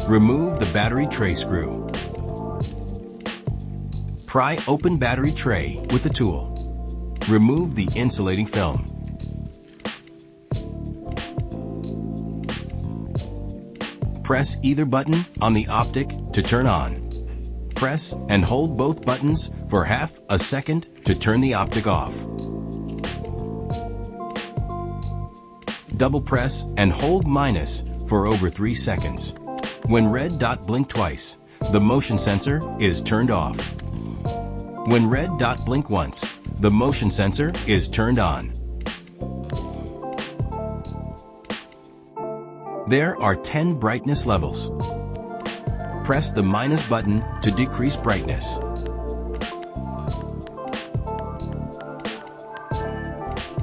Remove the battery tray screw. Pry open battery tray with the tool. Remove the insulating film. Press either button on the optic to turn on. Press and hold both buttons for half a second to turn the optic off. Double press and hold minus for over 3 seconds. When red dot blink twice, the motion sensor is turned off. When red dot blink once, the motion sensor is turned on. There are 10 brightness levels. Press the minus button to decrease brightness.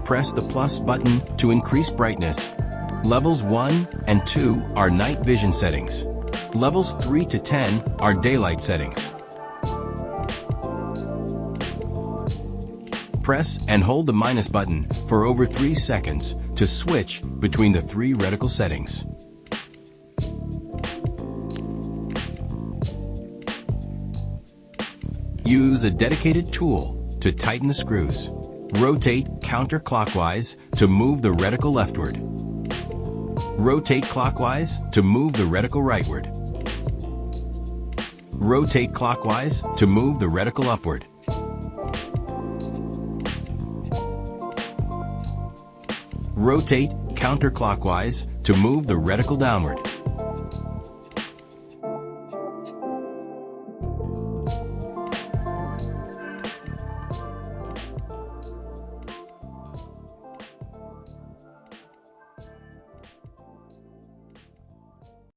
Press the plus button to increase brightness. Levels 1 and 2 are night vision settings. Levels 3 to 10 are daylight settings. Press and hold the minus button for over 3 seconds to switch between the 3 reticle settings. Use a dedicated tool to tighten the screws. Rotate counterclockwise to move the reticle leftward. Rotate clockwise to move the reticle rightward. Rotate clockwise to move the reticle upward. Rotate counterclockwise to move the reticle downward.